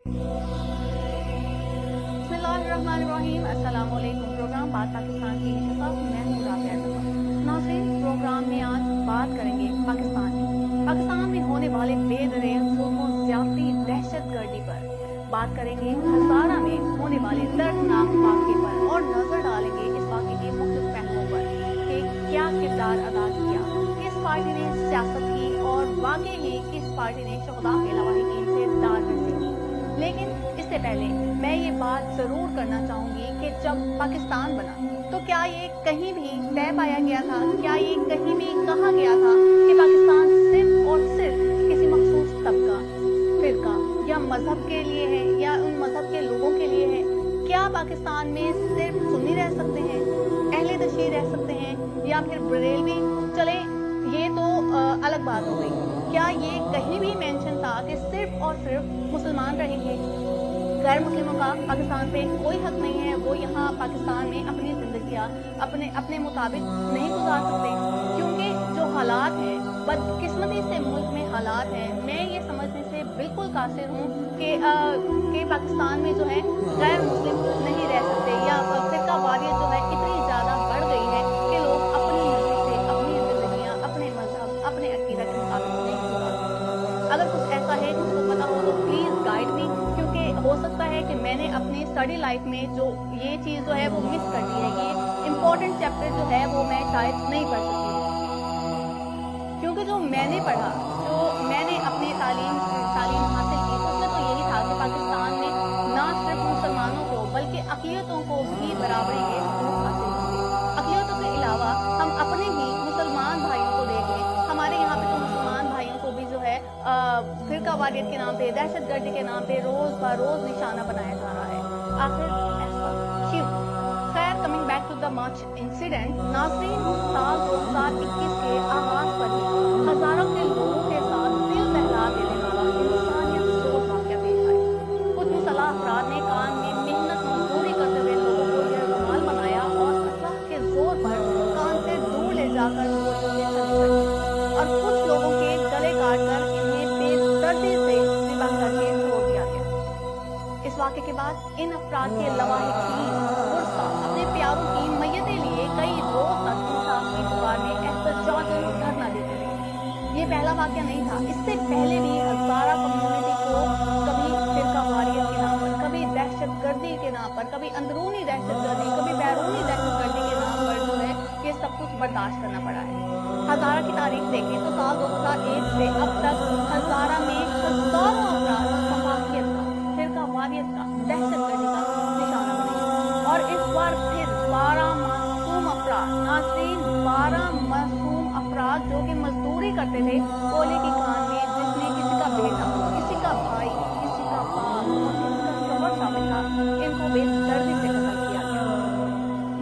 बिस्मिल्लाहिर्रहमानिर्रहीम। अस्सलाम वालेकुम। प्रोग्राम बात पाकिस्तान की के साथ मैं हूं राबिया अब्दुल्ला। नाज़रीन, प्रोग्राम में आज बात करेंगे पाकिस्तान की। पाकिस्तान में होने वाले बेदरेग जुल्म और ज्यादती दहशतगर्दी पर बात करेंगे। हज़ारा में होने वाले दर्दनाक वाक़े पर और नजर डालेंगे इस वाक़े के मुख्तलिफ पहलुओं पर कि क्या किरदार अदा किया, किस पार्टी ने सियासत की और वाकई ही किस पार्टी ने शुहदा के लवाहिकीन से दाद रसी की। लेकिन इससे पहले मैं ये बात जरूर करना चाहूंगी कि जब पाकिस्तान बना तो क्या ये कहीं भी तय पाया गया था, क्या ये कहीं भी कहा गया था कि पाकिस्तान सिर्फ और सिर्फ किसी मखसूस तबका, फिरका या मजहब के लिए है या उन मजहब के लोगों के लिए है? क्या पाकिस्तान में सिर्फ सुन्नी रह सकते हैं, अहले तशय्युई रह सकते हैं या फिर बरेलवी? चले ये तो अलग बात हो गई। क्या ये कहीं भी मेंशन था कि सिर्फ और सिर्फ मुसलमान रहेंगे? गैर मुस्लिमों का पाकिस्तान पे कोई हक नहीं है, वो यहाँ पाकिस्तान में अपनी जिंदगियाँ अपने मुताबिक नहीं गुजार सकते, क्योंकि जो हालात हैं, बदकिस्मती से मुल्क में हालात हैं। मैं ये समझने से बिल्कुल कासिर हूँ कि पाकिस्तान में जो है गैर मुस्लिम नहीं रह सकते या फिरका वारियत जो है इतनी ज़्यादा बढ़ गई है कि लोग अपनी मर्जी से अपनी जिंदगियाँ अपने मजहब अपने अकीदत के मुताबिक नहीं गुजार सकते। अगर कुछ ऐसा है जिसको पता हो तो प्लीज़ गाइड मी, क्योंकि हो सकता है कि मैंने अपनी स्टडी लाइफ में जो ये चीज़ जो है वो मिस कर दी है। ये इम्पोर्टेंट चैप्टर जो है वो मैं शायद नहीं पढ़ सकती, क्योंकि जो मैंने पढ़ा, जो मैंने अपनी तालीम हासिल की, उसमें तो यही था कि पाकिस्तान में ना सिर्फ मुसलमानों को बल्कि अक़लियतों को भी बराबरी के हकूक़ हासिल होंगे। अक़लियतों के अलावा हम अपने ही मुसलमान भाइयों को देख लें, हमारे यहाँ पे तो मुसलमान भाइयों को भी जो है फिरका वारियत के नाम पे, दहशतगर्दी के नाम पे रोज़ बरोज़ निशाना बनाया जा रहा है। आखिर ऐसा क्यों? खैर, coming back to the March incident, नाज़रीन, साल 2021 के आगाज पर ही हज़ारों के लोगों के साथ दिल दहला देने वाला इंसानियत सोच वाक़या पेश आया। कुछ मुसल्लह अफराद ने कान में मेहनत मजदूरी करते हुए लोगों को यरगमाल बनाया और असलाह के जोर पर कान से दूर ले जाकर गोलियों से छली कर दी और कुछ लोगों के गले काटकर इन्हें बेदर्दी से ज़िबा करके छोड़ दिया गया। इस वाक़े के बाद इन अफराद के लवाहिकीन गुस्सा अपने प्यारों की मय्यतें लिए कई रोज तक इंसाफ की दीवार में एहतजाजन धरना देते रहे। ये पहला वाक़या नहीं था, इससे पहले भी हज़ारा कम्युनिटी को कभी फिरका वारियत के नाम पर, कभी दहशतगर्दी के नाम पर, कभी अंदरूनी दहशतगर्दी, कभी बैरूनी दहशतगर्दी के नाम पर जो है ये सब कुछ बर्दाश्त करना पड़ा है। हज़ारा की तारीख देखें तो साल 2001 से अब तक हज़ारा में हज़ारों अफराद सफाकियत का, फिरका वारियत का, दहशतगर्दी का निशाना बने और इस बार फिर 12 मासूम अफराद, नाज़रीन, 12 मासूम अफराद जो कि मजदूरी करते थे कोयले की खान में, जिसमें किसी का बेटा, किसी का भाई, किसी का बाप और किसी का शौहर शामिल था, इनको बेदर्दी से कत्ल किया गया।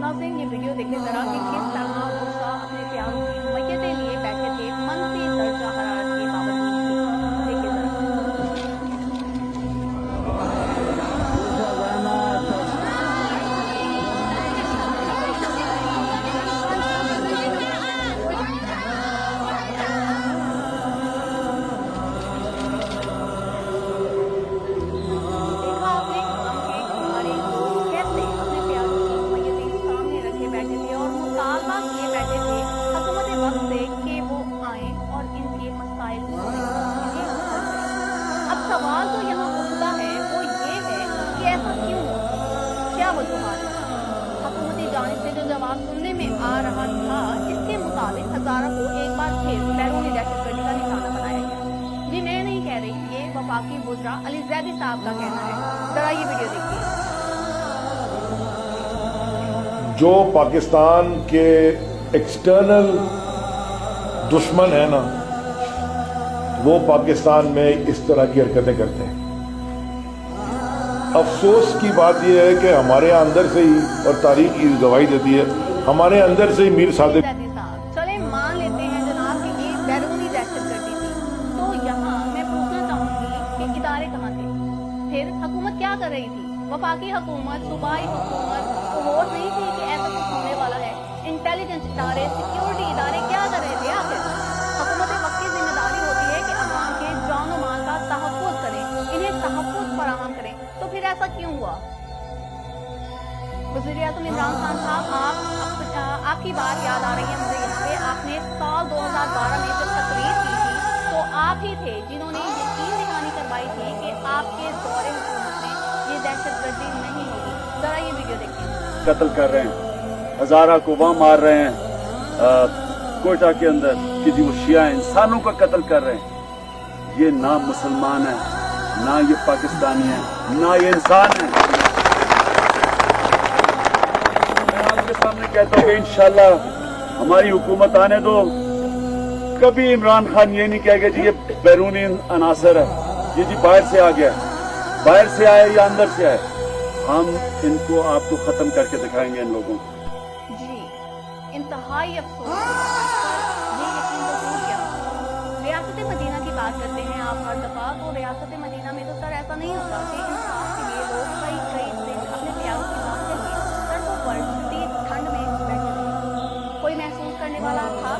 नाज़रीन, ये वीडियो देखें जरा कि किस तरह गुस्सा अपने प्यारों की मय्यतें लिए बैठे थे मनफी दर्जा हरारत के बावजूद। देखिए जरा। सवाल तो यहाँ उठता है वो ये है कि ऐसा क्यों हुआ, क्या वजूहात है? हुकूमती जानिब से जो जवाब सुनने में आ रहा था, इसके मुताबिक हज़ारा को एक बार फिर बैरूनी दहशतगर्दी का निशाना बनाया गया। ये मैं नहीं कह रही, ये वफाकी वज़ीर अली ज़ैदी साहब का कहना है। जरा ये वीडियो देखिए। जो पाकिस्तान के एक्सटर्नल दुश्मन है ना, वो पाकिस्तान में इस तरह की हरकतें करते हैं। अफसोस की बात यह है कि हमारे अंदर से ही, और तारीख की गवाही देती है, हमारे अंदर से ही मीर सादिक। चले मान लेते हैं जनाब कि ये बैरूनी दहशतगर्दी थी, तो यहाँ मैं पूछना चाहूंगी कि इदारे कहाँ थे? फिर हुकूमत क्या कर रही थी? वफाकी हुकूमत, सूबाई हुकूमत को होश नहीं थी कि ऐसा कुछ होने वाला है? इंटेलिजेंस इदारे, सिक्योरिटी इदारे क्या कर रहे थे? आखिर हुकूमत वक्त की जिम्मेदारी होती है कि अवाम के जान और माल का तहफ़्फ़ुज़ करें, इन्हें तहफ़्फ़ुज़ फराहम ऐसा क्यों हुआ? वज़ीर-ए-आज़म इमरान खान साहब, आपकी बात याद आ रही है मुझे यहाँ पे। आपने साल 2012 में जब तकरीर की थी तो आप ही थे जिन्होंने यकीन दिखानी करवाई थी कि आपके दौरे हुकूमत में ये दहशतगर्दी नहीं होगी। जरा ये वीडियो देखिए। कत्ल कर रहे हैं, हजारा को वहाँ मार रहे हैं कोयटा के अंदर कि जो शिया इंसानों का कत्ल कर रहे हैं। ये ना मुसलमान है, ना ये पाकिस्तानी है, ना ये इंसान है। मैं आपके सामने कहता हूँ कि इंशाल्लाह हमारी हुकूमत आने दो, कभी इमरान खान ये नहीं कहेगा जी ये बैरूनी अनासर है, ये जी बाहर से आ गया, बाहर से आए या अंदर से आए। हम इनको आपको खत्म करके दिखाएंगे इन लोगों को। जी, इंतहाई अफसोस, ये यकीन तो टूट गया। रियासत मदीना की बात करते हैं आप हर दफा, तो रियासत मदीना में तो सर ऐसा नहीं होता कि इंसाफ के लिए लोग कई दिन अपने प्यारों की बात करेंगे। सड़कों पर शदीद ठंड में बैठे थे। कोई महसूस करने वाला था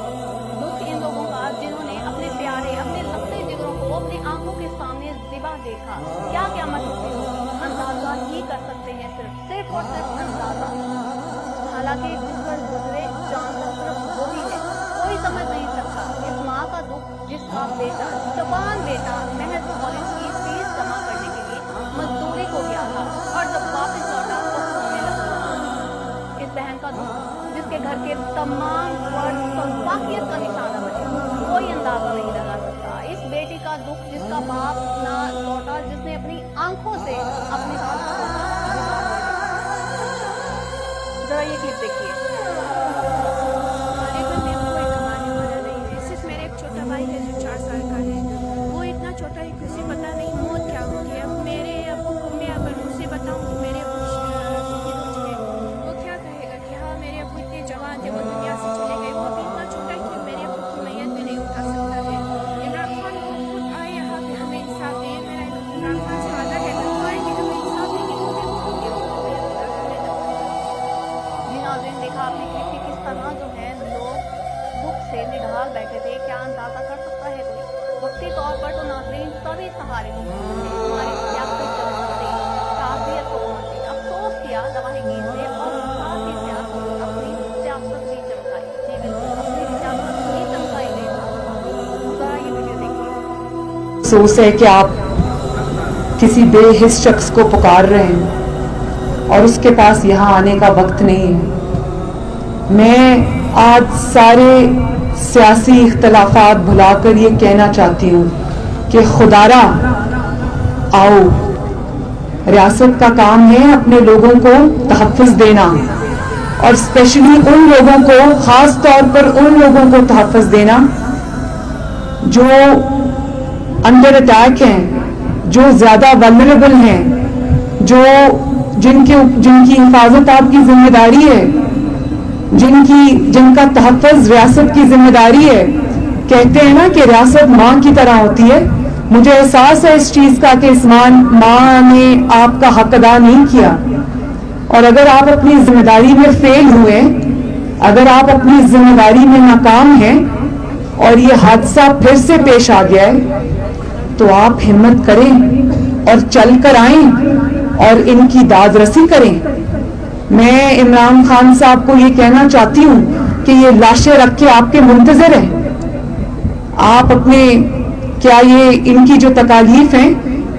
दुख इन लोगों का जिन्होंने अपने प्यारे, अपने लंबे जिगरों को अपनी आंखों के सामने ज़िबा देखा। क्या क़यामत होती होगी अंदाजा ही कर सकते हैं, सिर्फ और सिर्फ अंदाजा। हालांकि जिस पर गुजरे जान सिर्फ वही है, कोई समझ नहीं सकता इस माँ का दुख जिसका बेटा, जवान बेटा महज कॉलेज की फीस जमा करने के लिए मजदूरी को गया था और जब वापस लौटा तो सोने लगा। इस बहन का दुख जिसके घर के तमाम वर्ग फकीर का निशाना बने, कोई अंदाजा नहीं लगा सकता। इस बेटी का दुख जिसका बाप ना लौटा, जिसने अपनी आंखों से अपने जरा ये क्लिप देखिए। हमारे घर में कोई कमाने वाला नहीं है, सिर्फ मेरा एक छोटा भाई है जो 4 साल का है। वो इतना छोटा है किसी पता नहीं मौत क्या होगी। अब मेरे अब्बू को मैं अगर उसे बताऊं तो मेरे अब्बू वो क्या कहेगा कि हाँ मेरे अब्बू इतने जवान थे, वो दुनिया से चले गए। वो भी इतना छोटा है कि मेरे अब्बू को मैयत भी नहीं उठा सकता है। इमरान खान को खुद आए यहाँ पे हमें इंसाफ दे। मेरा इमरान खान से वादा है कि हमें इंसाफ देंगे। देखा आपने कि किस तरह जो है लोग दुख से निढाल बैठे थे। क्या अंदाजा कर सकता है कोई? वक्ती तौर पर तो नाज़रीन सभी सहारे को हमारी सियासत जमाते, ताज़ियत को पहुंची, अफसोस किया गवाहीगीर से और साथ ही अपनी सियासत भी चमकाई। जी बिल्कुल, अपनी सियासत भी चमकाई गई। जरा ये वीडियो देखिए। अफसोस है कि आप किसी बेहिस शख्स को पुकार रहे हैं और उसके पास यहाँ आने का वक्त नहीं है। मैं आज सारे सियासी इख्तलाफात भुलाकर ये कहना चाहती हूँ कि खुदारा आओ, रियासत का काम है अपने लोगों को तहफ़्फ़ुज़ देना और स्पेशली उन लोगों को, ख़ास तौर पर उन लोगों को तहफ़्फ़ुज़ देना जो अंडर अटैक हैं, जो ज़्यादा वल्नरेबल हैं, जिनकी हिफाजत आपकी जिम्मेदारी है, जिनका तहफ़्फ़ुज़ रियासत की जिम्मेदारी है। कहते हैं ना कि रियासत माँ की तरह होती है। मुझे एहसास है इस चीज़ का कि इस माँ ने आपका हक अदा नहीं किया, और अगर आप अपनी जिम्मेदारी में फेल हुए, अगर आप अपनी जिम्मेदारी में नाकाम हैं और ये हादसा फिर से पेश आ गया है, तो आप हिम्मत करें और चल कर आएं और इनकी दादरसी करें। मैं इमरान खान साहब को ये कहना चाहती हूँ कि ये लाशें रख के आपके मुंतजर हैं। आप अपने, क्या ये इनकी जो तकालीफ हैं,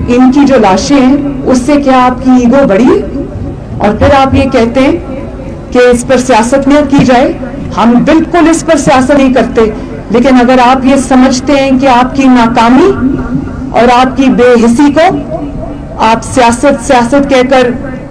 इनकी जो लाशें हैं, उससे क्या आपकी ईगो बढ़ी? और फिर आप ये कहते हैं कि इस पर सियासत न की जाए। हम बिल्कुल इस पर सियासत नहीं करते, लेकिन अगर आप ये समझते हैं कि आपकी नाकामी और आपकी बेहिसी को आप सियासत कहकर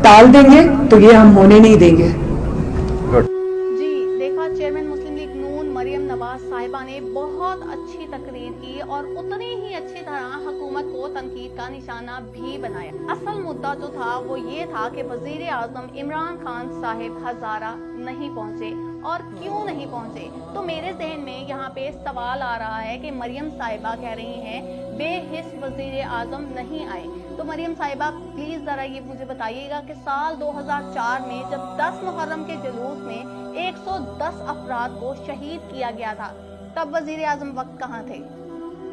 टाल देंगे, तो ये हम होने नहीं देंगे। जी देखा, चेयरमैन मुस्लिम लीग नून मरियम नवाज साहिबा ने बहुत अच्छी तकरीर की और उतनी ही अच्छी तरह हुकूमत को तनकीद का निशाना भी बनाया। असल मुद्दा जो था वो ये था कि वजीर आजम इमरान खान साहिब हजारा नहीं पहुंचे, और क्यों नहीं पहुंचे? तो मेरे जहन में यहाँ पे सवाल आ रहा है कि मरियम साहिबा कह रही हैं बेहिस वजीर आजम नहीं आए। तो मरियम साहिबा प्लीज जरा ये मुझे बताइएगा कि साल 2004 में जब 10 मुहर्रम के जुलूस में 110 अफराद को शहीद किया गया था, तब वजीर आजम वक्त कहाँ थे?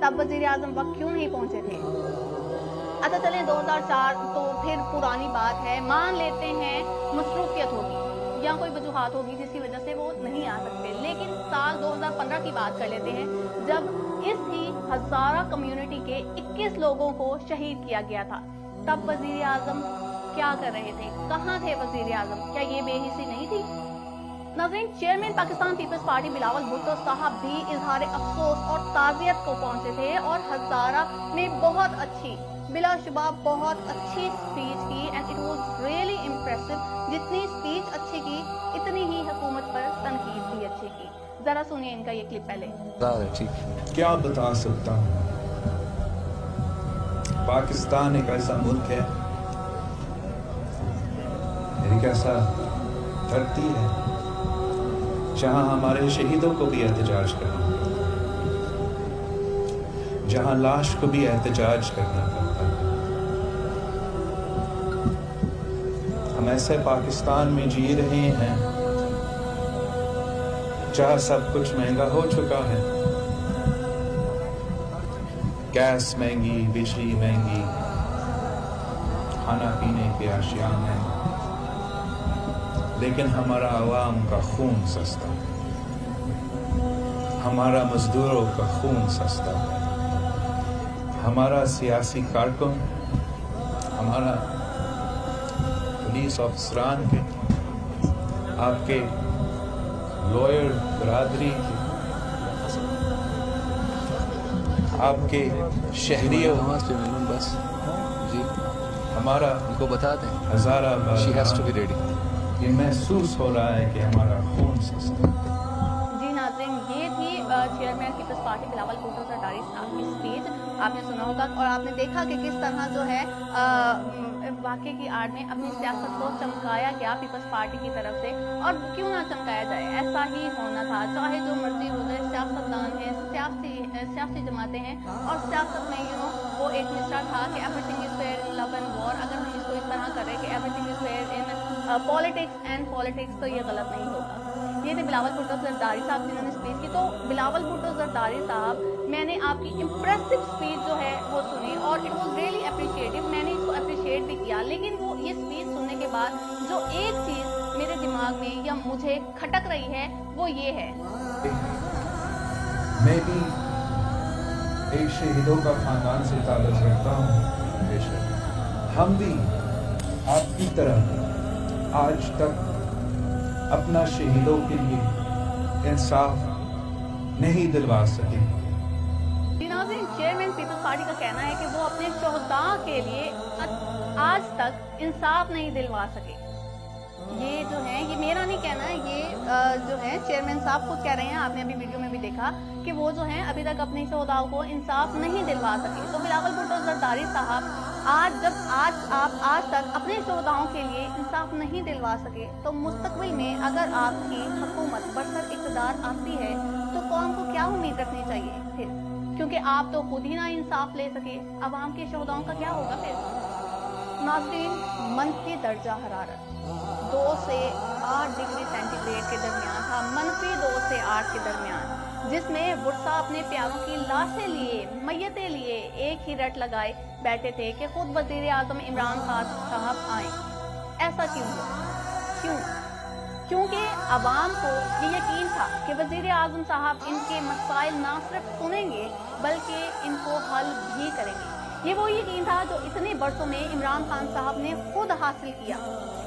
तब वजीर आजम वक्त क्यों नहीं पहुंचे थे? अच्छा चलें 2004 तो फिर पुरानी बात है, मान लेते हैं मसरूफियत होगी या कोई वजूहात होगी जिसकी वजह से वो नहीं आ सकते, लेकिन साल 2015 की बात कर लेते हैं जब इस ही हज़ारा कम्युनिटी के 21 लोगों को शहीद किया गया था। तब वजीर आजम क्या कर रहे थे, कहाँ थे वजीर आजम, क्या ये बेहिसी नहीं थी? नाज़रीन, चेयरमैन पाकिस्तान पीपल्स पार्टी बिलावल भुट्टो साहब भी इजहार अफसोस और ताज़ियत को पहुंचे थे और हज़ारा में बहुत अच्छी, बिलाशुबा बहुत अच्छी स्पीच की and it was really impressive. जितनी स्पीच अच्छी की इतनी ही हुकूमत पर तनकीद भी अच्छी की। जरा सुनिए इनका ये क्लिप पहले। क्या बता सकता हूँ, पाकिस्तान एक ऐसा मुल्क है, एक ऐसा धरती है जहाँ हमारे शहीदों को भी एहतजाज करना पड़ता है, जहाँ लाश को भी एहतजाज करना पड़ता है। हम ऐसे पाकिस्तान में जी रहे हैं जहाँ सब कुछ महंगा हो चुका है, गैस महंगी, बिजली महंगी, खाना पीने के अशिया महंगे, लेकिन हमारा आवाम का खून सस्ता है, हमारा मजदूरों का खून सस्ता है, हमारा सियासी कारकुन, हमारा पुलिस ऑफिसरान के, आपके लॉयर बरादरी के, आपके शहरियों, बस जी हमारा उनको बता दें, Hazara she has to be ready. ये महसूस हो रहा है कि हमारा खून सस्ता है। जी नाज़रीन, ये थी चेयरमैन पीपल्स पार्टी बिलावल भुट्टो ज़रदारी साहब की स्पीच। आपने सुना होगा और आपने देखा कि किस तरह जो है वाक़े की आड़ में अपनी सियासत को चमकाया गया पीपल्स पार्टी की तरफ से, और क्यों ना चमकाया जाए, ऐसा ही होना था। चाहे जो मर्जी हो जाए, सियासतदान हैं, सियासी जमातें हैं, और सियासत में वो एक मिसरा था कि everything is fair in love and war. अगर हम इसको इस तरह करें कि everything is fair in politics and politics, तो ये गलत नहीं होगा। ये थे बिलावल भुट्टो ज़रदारी साहब जिन्होंने स्पीच की। तो बिलावल भुट्टो ज़रदारी साहब, मैंने आपकी इम्प्रेसिव स्पीच जो है वो सुनी और इट वाज रियली अप्रिशिएटिव, मैंने इसको अप्रिशिएट भी किया। लेकिन वो ये स्पीच सुनने के बाद जो एक चीज़ मेरे दिमाग में या मुझे खटक रही है वो ये है, मैं भी एक शहीदों का खानदान से ताल्लुक़ रखता हूँ, बेशक हम भी आपकी तरह आज तक अपना शहीदों के लिए इंसाफ नहीं दिलवा सके। नाज़रीन, चेयरमैन पीपल्स पार्टी का कहना है कि वो अपने शोहदा के लिए आज तक इंसाफ नहीं दिलवा सके। ये जो है, ये मेरा नहीं कहना है, ये जो है चेयरमैन साहब खुद कह रहे हैं। आपने अभी वीडियो में भी देखा कि वो जो है अभी तक अपने शोहदाओं को इंसाफ नहीं दिलवा सके। तो बिलावल भुट्टो ज़रदारी साहब, आप आज तक अपने शोहदाओं के लिए इंसाफ नहीं दिलवा सके, तो मुस्तकबिल में अगर आपकी हुकूमत बरसर इक़्तिदार आती है तो कौम को क्या उम्मीद रखनी चाहिए फिर? क्योंकि आप तो खुद ही ना इंसाफ ले सके, अवाम के शोहदाओं का क्या होगा फिर? नाज़रीन, मनफी दर्जा हरारत 2 से 8 डिग्री सेंटीग्रेड के दरमियान था, मनफी 2 से 8 के दरमियान, जिसमें बुरसा अपने प्यारों की लाशें लिए, मैयतें लिए एक ही रट लगाए बैठे थे कि खुद वज़ीर आज़म इमरान खान साहब आए। ऐसा क्यों हुआ? क्यों? क्योंकि अवाम को ये यकीन था कि वज़ीर आज़म साहब इनके मसाइल ना सिर्फ सुनेंगे बल्कि इनको हल भी करेंगे। ये वो यकीन था जो इतने बरसों में इमरान खान साहब ने खुद हासिल किया।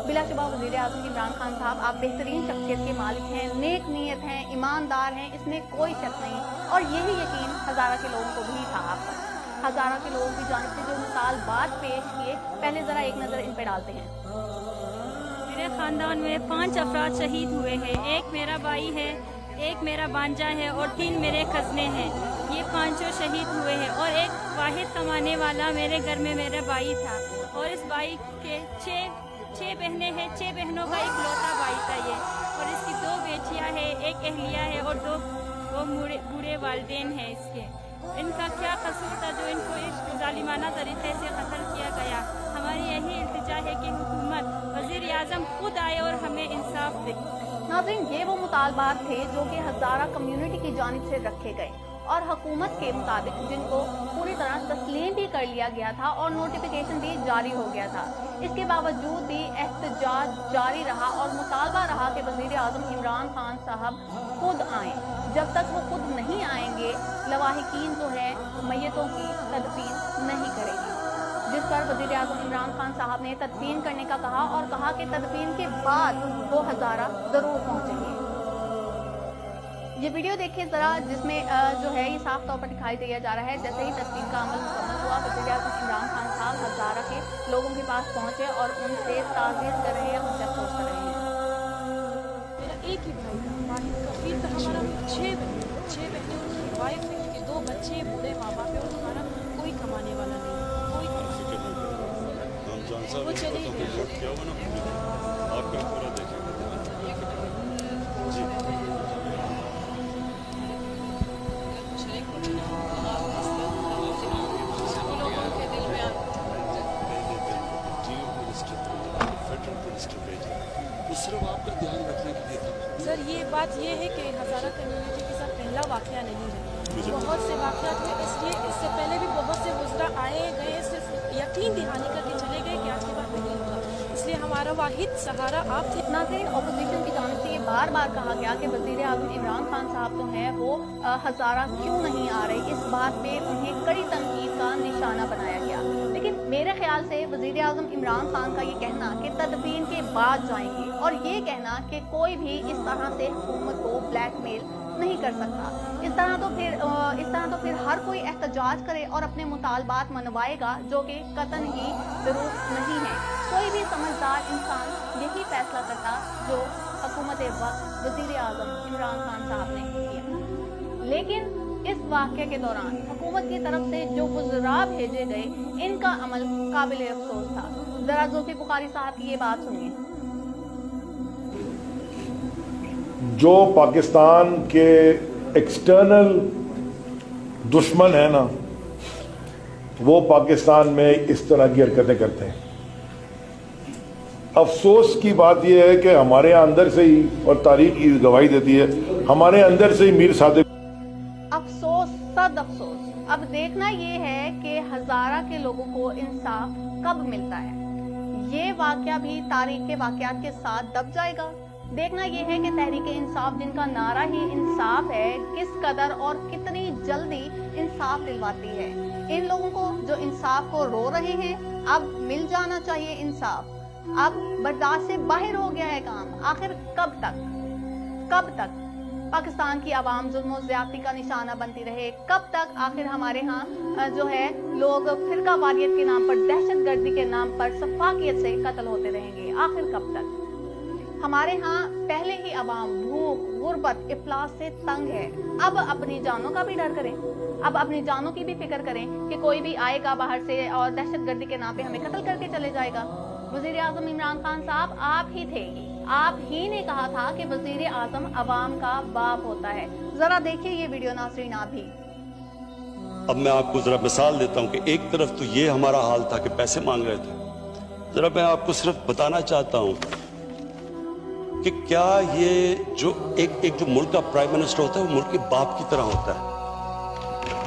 बिलाशुबा वज़ीर आज़म इमरान खान साहब, आप बेहतरीन शख्सियत के मालिक हैं, नेक नीयत हैं, ईमानदार हैं, इसमें कोई शक नहीं। और यही यकीन हज़ारा के लोगों को भी था आप पर। हज़ारा के लोगों की जानिब से जो मिसाल बात पेश किए, पहले ज़रा एक नज़र इन पर डालते हैं। मेरे ख़ानदान में 5 अफराद शहीद हुए हैं। एक मेरा भाई है, एक मेरा भांजा है और 3 मेरे कज़ने हैं। ये 5 शहीद हुए हैं और एक वाहिद कमाने वाला मेरे घर में मेरा भाई था, और इस भाई के 6 बहनें हैं। 6 बहनों का इकलौता भाई था ये, और इसकी 2 बेटियां हैं, एक अहलिया है और 2 बूढ़े वालिदैन हैं इसके। इनका क्या कसूर था जो इनको इस जालिमाना तरीके से कत्ल किया गया? हमारी यही इल्तिजा है कि हुकूमत, वज़ीर आज़म खुद आए और हमें इंसाफ दे। नाज़रीन, ये वो मुतालबात थे जो कि हज़ारा कम्युनिटी की जानिब से रखे गए और हुकूमत के मुताबिक जिनको पूरी तरह तस्लीम भी कर लिया गया था और नोटिफिकेशन भी जारी हो गया था। इसके बावजूद भी एहतजाज जारी रहा और मुतालबा रहा कि वज़ीर आज़म इमरान खान साहब खुद आएँ। जब तक वो खुद नहीं आएंगे लवाहिकीन जो है मैयतों की तदफीन नहीं करेगी, जिस पर वज़ीर आज़म इमरान खान साहब ने तदफीन करने का कहा और कहा कि तदफीन के बाद वो हज़ारा ज़रूर पहुँचेंगे। ये वीडियो देखिए ज़रा, जिसमें जो है ये साफ तौर पर दिखाई दिया जा रहा है जैसे ही तदफीन का अमल मुकम्मल हुआ वज़ीर आज़म इमरान खान साहब हज़ारा के लोगों के पास पहुँचे और उनसे ताज़ियत कर रहे हैं, उनसे अफसोस कर रहे हैं। मेरा एक ही भाई था, वाहिद कफील था हमारा। 6 बहनें, उनकी वाइफ है, उनके 2 बच्चे, बूढ़े माँ बाप है और हमारा कोई कमाने वाला नहीं, कोई वो चले सिर्फ आपका ध्यान रखने के लिए था। सर ये बात ये है कि हज़ारा कम्युनिटी के साथ पहला वाक़या नहीं है, बहुत से वाक़यात हुए, इसलिए इससे पहले भी बहुत से वज़रा आए गए, सिर्फ यकीन दिहानी करके चले गए कि आज के बाद नहीं होगा, इसलिए हमारा वाहिद सहारा आप थे। नाज़रीन, अपोजिशन की जानिब से ये बार बार कहा गया कि वज़ीर आज़म इमरान खान साहब जो हैं वो हज़ारा क्यों नहीं आ रहे, इस बात पे उन्हें कड़ी तनकीद का निशाना बनाया गया। लेकिन मेरे ख्याल से वज़ीर आज़म इमरान खान का ये कहना कि तदफीन के बाद जाएंगे और ये कहना कि कोई भी इस तरह से हुकूमत को ब्लैकमेल नहीं कर सकता, इस तरह तो फिर हर कोई एहतजाज करे और अपने मुतालबात मनवाएगा, जो कि कतन ही दुरुस्त नहीं है। कोई भी समझदार इंसान यही फैसला करता जो हुकूमत वक्त वज़ीर आज़म इमरान खान साहब ने किया। लेकिन इस वाक़े के दौरान हुकूमत की तरफ से जो वज़रा भेजे गए, इनका अमल काबिल अफसोस था। ज़रा ज़ुल्फ़ी बुखारी साहब की ये बात सुनिए। जो पाकिस्तान के एक्सटर्नल दुश्मन है ना, वो पाकिस्तान में इस तरह की हरकतें करते हैं। अफसोस की बात यह है कि हमारे अंदर से ही, और तारीख की गवाही देती है, हमारे अंदर से ही मीर सादिक अफसोस, सद अफसोस। अब देखना ये है कि हज़ारा के लोगों को इंसाफ कब मिलता है। ये वाक़या भी तारीख के वाक़यात के साथ दब जाएगा। देखना ये है कि तहरीक इंसाफ, जिनका नारा ही इंसाफ है, किस कदर और कितनी जल्दी इंसाफ दिलवाती है। इन लोगों को जो इंसाफ को रो रहे हैं, अब मिल जाना चाहिए इंसाफ। अब बर्दाश्त से बाहर हो गया है काम। आखिर कब तक पाकिस्तान की आवाम जुल्म और ज़्यादती का निशाना बनती रहे? कब तक आखिर हमारे यहाँ जो है लोग फिरका वारियत के नाम पर, दहशतगर्दी के नाम पर सफाकियत से कत्ल होते रहेंगे? आखिर कब तक? हमारे यहाँ पहले ही आवाम भूख, गुर्बत, इफलास से तंग है। अब अपनी जानों का भी डर करें, अब अपनी जानों की भी फिक्र करें कि कोई भी आएगा बाहर से और दहशतगर्दी के नाम पे हमें कत्ल करके चले जाएगा। वज़ीर आज़म इमरान खान साहब, आप ही थे, आप ही ने कहा था कि वज़ीर आज़म अवाम का बाप होता है। जरा देखिए ये वीडियो नाज़रीन आप भी। अब मैं आपको जरा मिसाल देता हूँ कि एक तरफ तो ये हमारा हाल था कि पैसे मांग रहे थे, जरा मैं आपको सिर्फ बताना चाहता हूँ कि क्या ये जो एक जो मुल्क का प्राइम मिनिस्टर होता है वो मुल्क के बाप की तरह होता है,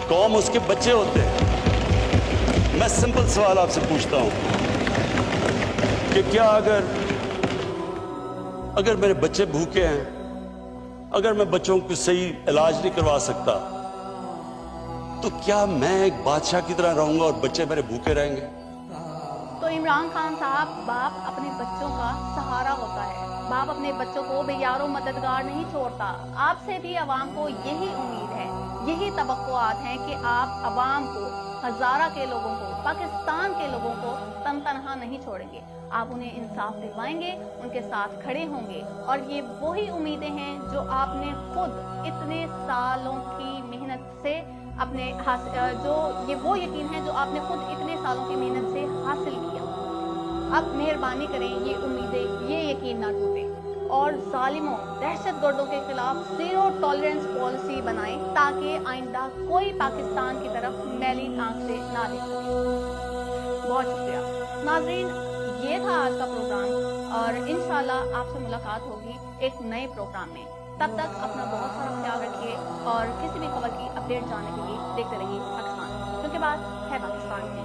कौम उसके बच्चे होते हैं। मैं सिंपल सवाल आपसे पूछता हूँ कि क्या अगर मेरे बच्चे भूखे हैं, अगर मैं बच्चों को सही इलाज नहीं करवा सकता, तो क्या मैं एक बादशाह की तरह रहूंगा और बच्चे मेरे भूखे रहेंगे? तो इमरान खान साहब, बाप अपने बच्चों का सहारा होता है। बाप अपने बच्चों को बेयारो मददगार नहीं छोड़ता। आपसे भी अवाम को यही उम्मीद है, यही तवक्कुआत हैं कि आप अवाम को, हज़ारा के लोगों को, पाकिस्तान के लोगों को तनहा नहीं छोड़ेंगे। आप उन्हें इंसाफ दिलवाएंगे, उनके साथ खड़े होंगे। और ये वही उम्मीदें हैं जो आपने खुद इतने सालों की मेहनत से अपने वो यकीन है जो आपने खुद इतने सालों की मेहनत से हासिल किया। अब मेहरबानी करें, ये उम्मीदें, ये यकीन ना टूटे और जालिमों, दहशतगर्दों के खिलाफ ज़ीरो टॉलरेंस पॉलिसी बनाएं ताकि आइंदा कोई पाकिस्तान की तरफ मैली आंख से ना देखे। बहुत शुक्रिया नाज़रीन, ये था आज का प्रोग्राम और इंशाल्लाह आपसे मुलाकात होगी एक नए प्रोग्राम में। तब तक अपना बहुत सारा ख्याल रखिए और किसी भी खबर की अपडेट जानने के लिए देखते रहिए पाकिस्तान, क्योंकि बात है पाकिस्तान की।